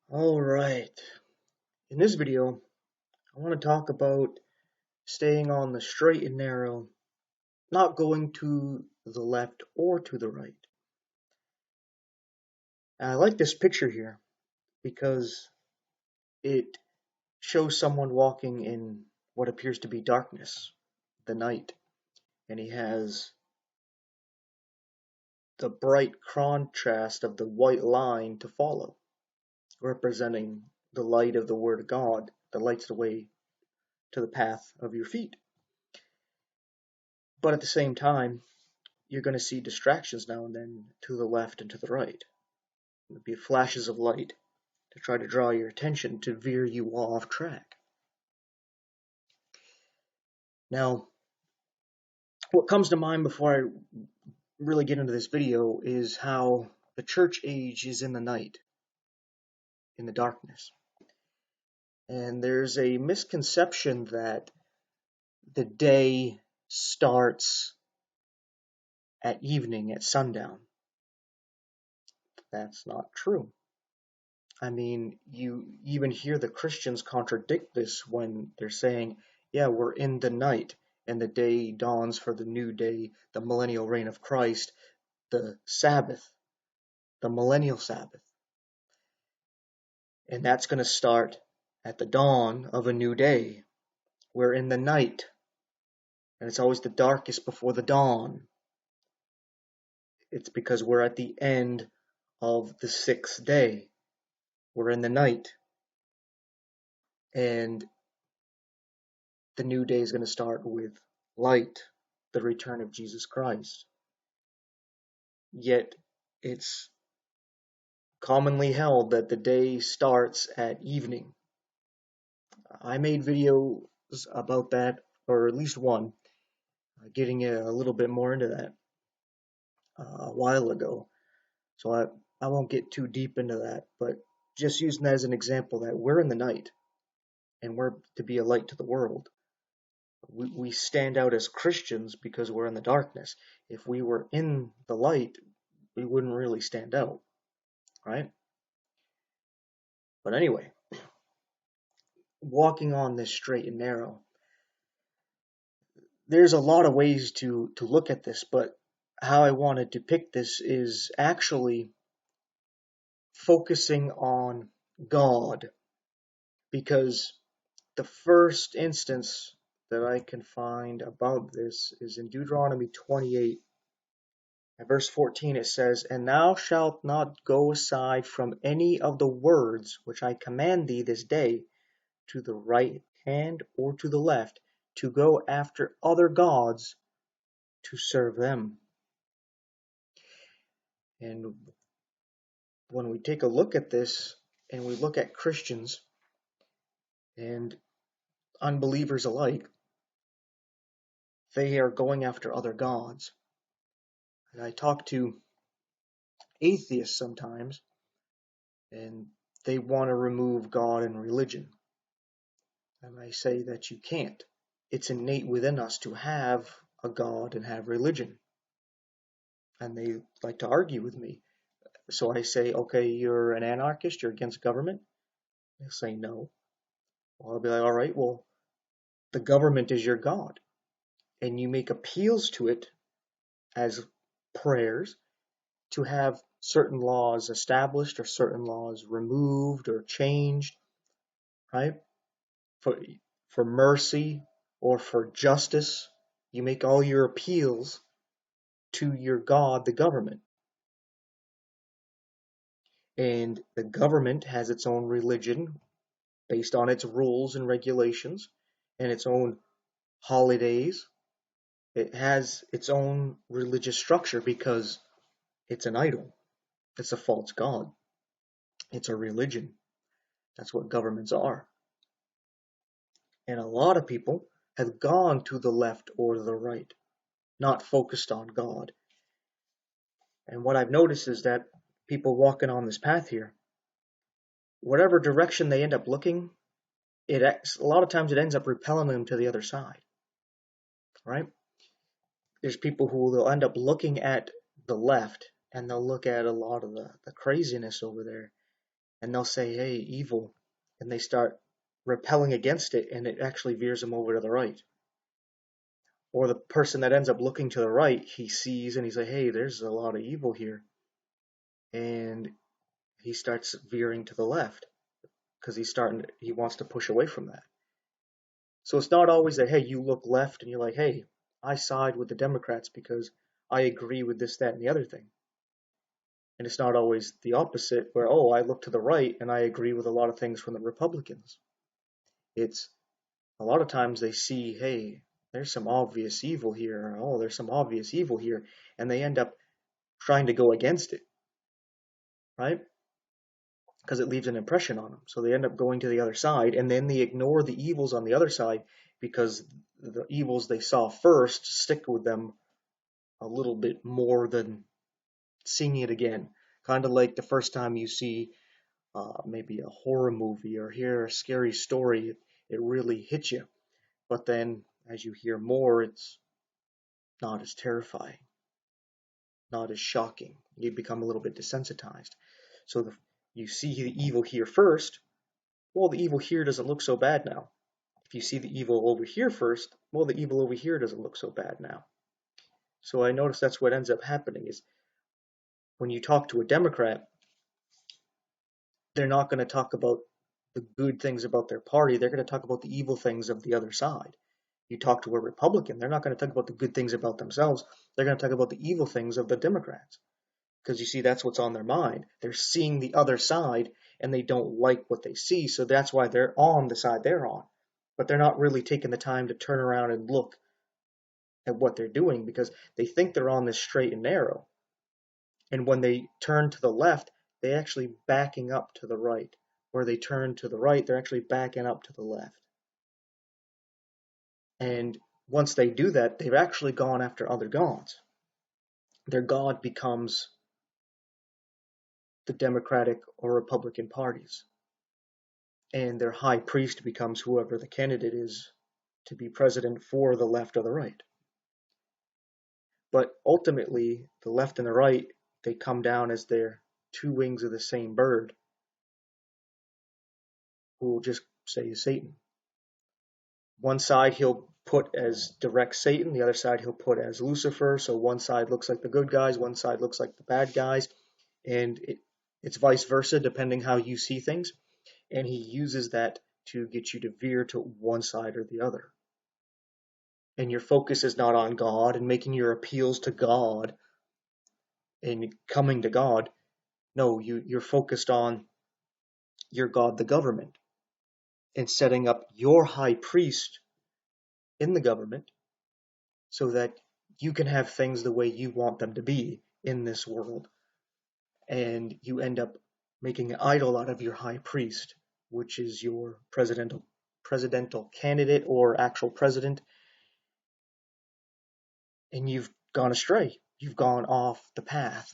Alright, in this video, I want to talk about staying on the straight and narrow, not going to the left or to the right. And I like this picture here because it shows someone walking in what appears to be darkness, the night, and he has the bright contrast of the white line to follow, representing the light of the Word of God that lights the way to the path of your feet. But at the same time, you're going to see distractions now and then to the left and to the right. There'll be flashes of light to try to draw your attention to veer you off track. Now, what comes to mind before I really get into this video is how the church age is in the night, in the darkness. And there's a misconception that the day starts at evening, at sundown. That's not true. I mean, you even hear the Christians contradict this when they're saying, yeah, we're in the night and the day dawns for the new day, the millennial reign of Christ, the Sabbath, the millennial Sabbath. And that's going to start at the dawn of a new day. We're in the night, and it's always the darkest before the dawn. It's because we're at the end of the sixth day. We're in the night. And the new day is going to start with light, the return of Jesus Christ. Yet it's commonly held that the day starts at evening. I made videos about that, or at least one, getting a little bit more into that a while ago. So I won't get too deep into that, but just using that as an example that we're in the night and we're to be a light to the world. We stand out as Christians because we're in the darkness. If we were in the light, we wouldn't really stand out, right? But anyway, walking on this straight and narrow, there's a lot of ways to look at this, but how I want to depict this is actually focusing on God, because the first instance that I can find about this is in Deuteronomy 28. At verse 14 it says, "And thou shalt not go aside from any of the words which I command thee this day, to the right hand or to the left, to go after other gods to serve them." And when we take a look at this and we look at Christians and unbelievers alike, they are going after other gods. And I talk to atheists sometimes, and they want to remove God and religion. And I say that you can't. It's innate within us to have a God and have religion. And they like to argue with me. So I say, okay, you're an anarchist, you're against government? They'll say no. Well, I'll be like, all right, well, the government is your God. And you make appeals to it as prayers to have certain laws established or certain laws removed or changed, right? For, for mercy or for justice, you make all your appeals to your God, the government. And the government has its own religion based on its rules and regulations and its own holidays. It has its own religious structure because it's an idol. It's a false god. It's a religion. That's what governments are. And a lot of people have gone to the left or the right, not focused on God. And what I've noticed is that people walking on this path here, whatever direction they end up looking, a lot of times it ends up repelling them to the other side, right? There's people who will end up looking at the left and they'll look at a lot of the craziness over there, and they'll say, hey, evil, and they start repelling against it, and it actually veers them over to the right. Or the person that ends up looking to the right, he sees and he's like, hey, there's a lot of evil here. And he starts veering to the left because he wants to push away from that. So it's not always that, hey, you look left and you're like, hey, I side with the Democrats because I agree with this, that, and the other thing. And it's not always the opposite where, oh, I look to the right and I agree with a lot of things from the Republicans. It's a lot of times they see, hey, there's some obvious evil here. Oh, there's some obvious evil here. And they end up trying to go against it, right? Because it leaves an impression on them. So they end up going to the other side, and then they ignore the evils on the other side because the evils they saw first stick with them a little bit more than seeing it again. Kind of like the first time you see maybe a horror movie or hear a scary story, it really hits you. But then as you hear more, it's not as terrifying, not as shocking. You become a little bit desensitized. So you see the evil here first. Well, the evil here doesn't look so bad now. If you see the evil over here first, well, the evil over here doesn't look so bad now. So I notice that's what ends up happening is when you talk to a Democrat, they're not going to talk about the good things about their party. They're going to talk about the evil things of the other side. You talk to a Republican, they're not going to talk about the good things about themselves. They're going to talk about the evil things of the Democrats. Because you see, that's what's on their mind. They're seeing the other side and they don't like what they see. So that's why they're on the side they're on. But they're not really taking the time to turn around and look at what they're doing because they think they're on this straight and narrow. And when they turn to the left, they're actually backing up to the right. Where they turn to the right, they're actually backing up to the left. And once they do that, they've actually gone after other gods. Their god becomes the Democratic or Republican parties. And their high priest becomes whoever the candidate is to be president for the left or the right. But ultimately, the left and the right, they come down as their two wings of the same bird, who will just say is Satan. One side he'll put as direct Satan, the other side he'll put as Lucifer. So one side looks like the good guys, one side looks like the bad guys, and it's vice versa depending how you see things. And he uses that to get you to veer to one side or the other. And your focus is not on God and making your appeals to God and coming to God. No, you're focused on your God, the government, and setting up your high priest in the government so that you can have things the way you want them to be in this world. And you end up making an idol out of your high priest, which is your presidential candidate or actual president. And you've gone astray. You've gone off the path.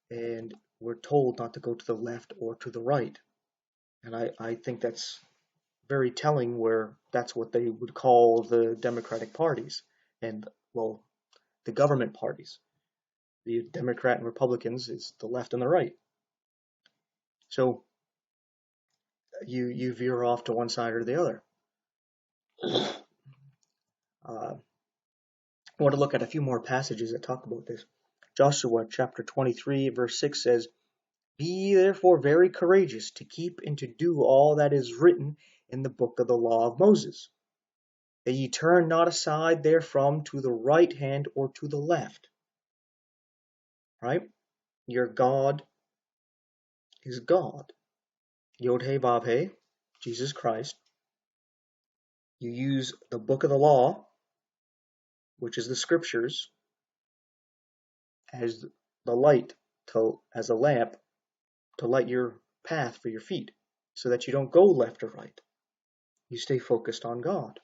And we're told not to go to the left or to the right. And I think that's very telling where that's what they would call the Democratic parties and, well, the government parties. The Democrat and Republicans is the left and the right. So you veer off to one side or the other. I want to look at a few more passages that talk about this. Joshua chapter 23 verse 6 says, "Be therefore very courageous to keep and to do all that is written in the book of the law of Moses, that ye turn not aside therefrom to the right hand or to the left." Right? Your God is God. Yod He Vav He, Jesus Christ. You use the book of the law, which is the scriptures, as the light, as a lamp to light your path for your feet, so that you don't go left or right. You stay focused on God.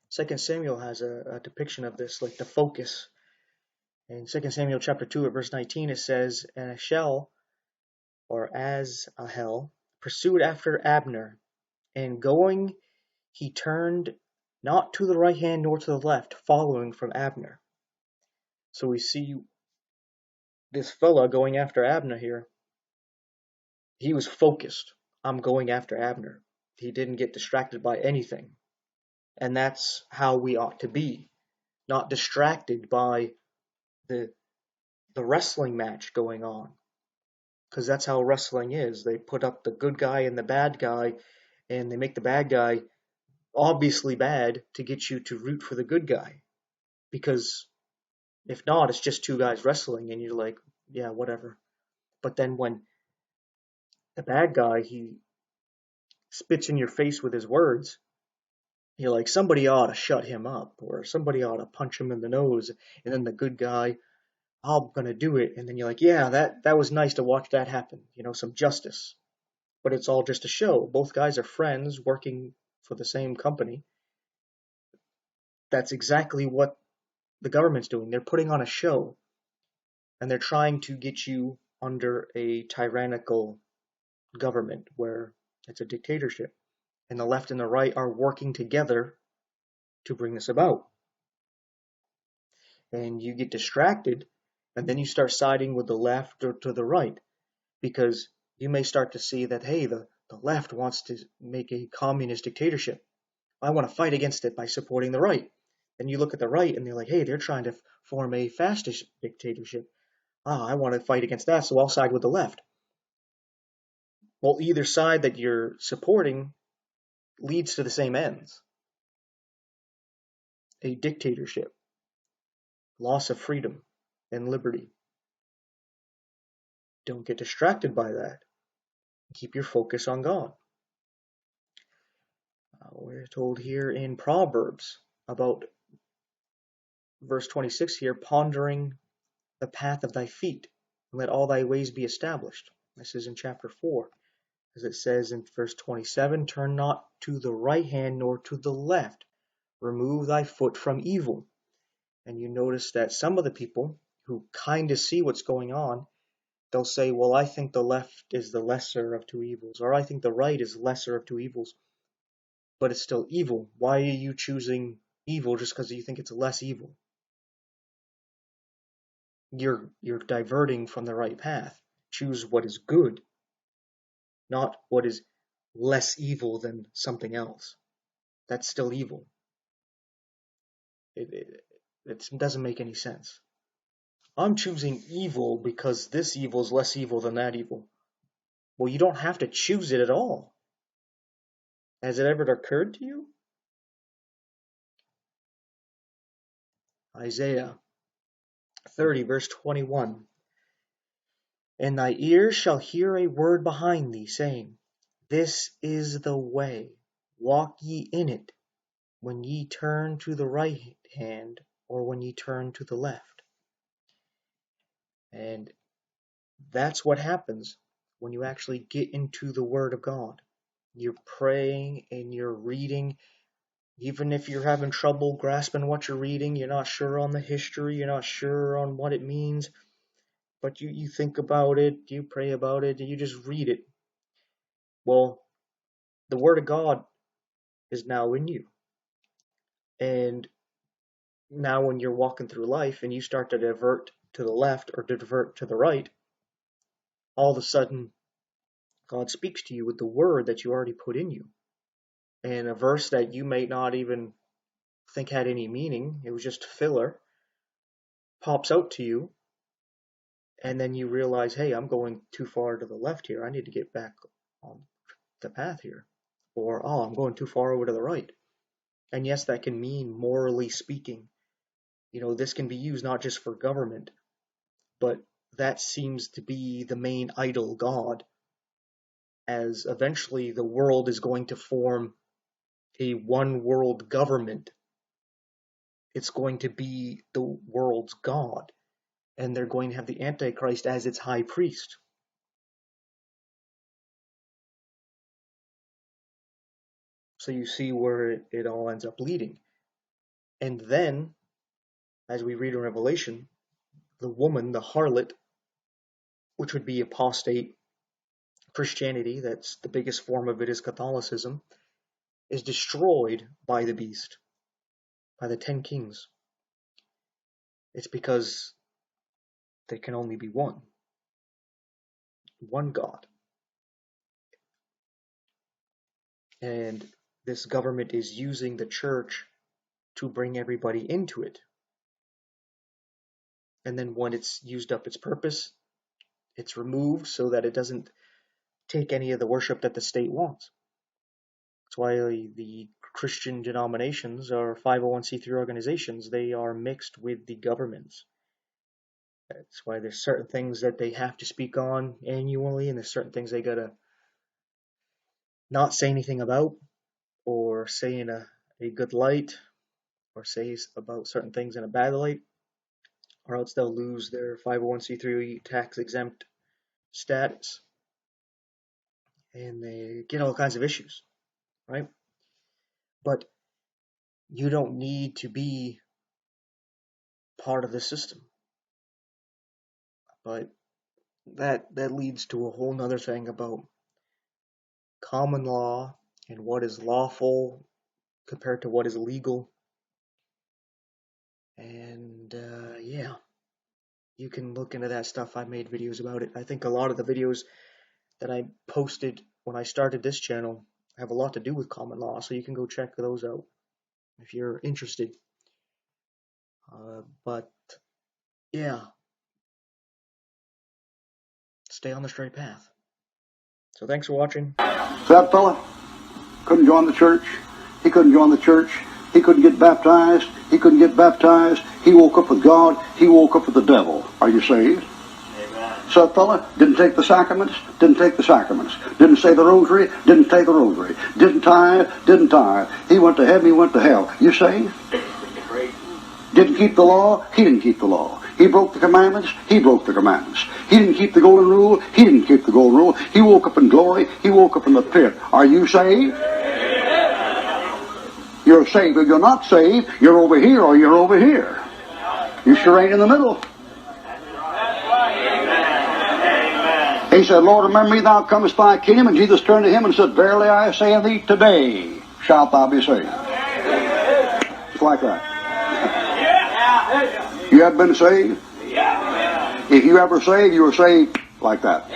2 Samuel has a depiction of this, like the focus. In 2 Samuel chapter 2 at verse 19 it says, "And Ashel, or as Ahel, pursued after Abner, and going he turned not to the right hand nor to the left, following from Abner." So we see this fella going after Abner here, He was focused. I'm going after Abner. He didn't get distracted by anything. And that's how we ought to be. Not distracted by the wrestling match going on. Because that's how wrestling is. They put up the good guy and the bad guy, and they make the bad guy obviously bad to get you to root for the good guy. Because if not, it's just two guys wrestling, and you're like, yeah, whatever. But then when the bad guy, he spits in your face with his words, you're like, somebody ought to shut him up, or somebody ought to punch him in the nose. And then the good guy, I'm gonna do it. And then you're like, yeah, that was nice to watch that happen. Some justice. But it's all just a show. Both guys are friends working for the same company. That's exactly what the government's doing. They're putting on a show, and they're trying to get you under a tyrannical government where it's a dictatorship. And the left and the right are working together to bring this about. And you get distracted, and then you start siding with the left or to the right, because you may start to see that, hey, the left wants to make a communist dictatorship. I want to fight against it by supporting the right. Then you look at the right and they're like, hey, they're trying to form a fascist dictatorship. I want to fight against that, so I'll side with the left. Well, either side that you're supporting leads to the same ends. A dictatorship, loss of freedom and liberty. Don't get distracted by that. Keep your focus on God. We're told here in Proverbs about verse 26 here, pondering the path of thy feet, and let all thy ways be established. This is in chapter 4. As it says in verse 27, turn not to the right hand nor to the left. Remove thy foot from evil. And you notice that some of the people who kind of see what's going on, they'll say, well, I think the left is the lesser of two evils, or I think the right is lesser of two evils. But it's still evil. Why are you choosing evil just because you think it's less evil? You're diverting from the right path. Choose what is good, not what is less evil than something else. That's still evil. It doesn't make any sense. I'm choosing evil because this evil is less evil than that evil. Well, you don't have to choose it at all. Has it ever occurred to you? Isaiah 30, verse 21. And thy ears shall hear a word behind thee, saying, this is the way, walk ye in it, when ye turn to the right hand, or when ye turn to the left. And that's what happens when you actually get into the Word of God. You're praying and you're reading. Even if you're having trouble grasping what you're reading, you're not sure on the history, you're not sure on what it means, but you think about it, you pray about it, and you just read it. Well, the Word of God is now in you. And now when you're walking through life and you start to divert to the left or to divert to the right, all of a sudden God speaks to you with the Word that you already put in you. And a verse that you may not even think had any meaning, it was just filler, pops out to you, and then you realize, hey, I'm going too far to the left here. I need to get back on the path here. Or, oh, I'm going too far over to the right. And yes, that can mean morally speaking. This can be used not just for government, but that seems to be the main idol god, as eventually the world is going to form a one world government. It's going to be the world's god, and they're going to have the Antichrist as its high priest. So you see where it all ends up leading. And then, as we read in Revelation, the woman, the harlot, which would be apostate Christianity, that's the biggest form of it is Catholicism, is destroyed by the beast, by the 10 kings. It's because there can only be one God. And this government is using the church to bring everybody into it. And then when it's used up its purpose, it's removed so that it doesn't take any of the worship that the state wants. That's why the Christian denominations are 501c3 organizations. They are mixed with the governments. That's why there's certain things that they have to speak on annually, and there's certain things they gotta not say anything about, or say in a good light, or say about certain things in a bad light, or else they'll lose their 501c3 tax exempt status. And they get all kinds of issues, right? But you don't need to be part of the system. But that leads to a whole nother thing about common law and what is lawful compared to what is legal. And yeah, you can look into that stuff. I made videos about it. I think a lot of the videos that I posted when I started this channel have a lot to do with common law, so you can go check those out if you're interested. But yeah, stay on the straight path. So thanks for watching. So that fella couldn't join the church. He couldn't join the church. He couldn't get baptized. He couldn't get baptized. He woke up with God. He woke up with the devil. Are you saved? Amen. So that fella didn't take the sacraments. Didn't take the sacraments. Didn't say the rosary. Didn't say the rosary. Didn't tithe. Didn't tithe. He went to heaven. He went to hell. You saved? Didn't keep the law. He didn't keep the law. He broke the commandments. He broke the commandments. He didn't keep the golden rule. He didn't keep the golden rule. He woke up in glory. He woke up in the pit. Are you saved? You're saved. If you're not saved, you're over here or you're over here. You sure ain't in the middle. He said, Lord, remember me, thou comest thy kingdom. And Jesus turned to him and said, verily I say unto thee, today shalt thou be saved. Just like that. You have been saved? If you ever saved, you were saved like that.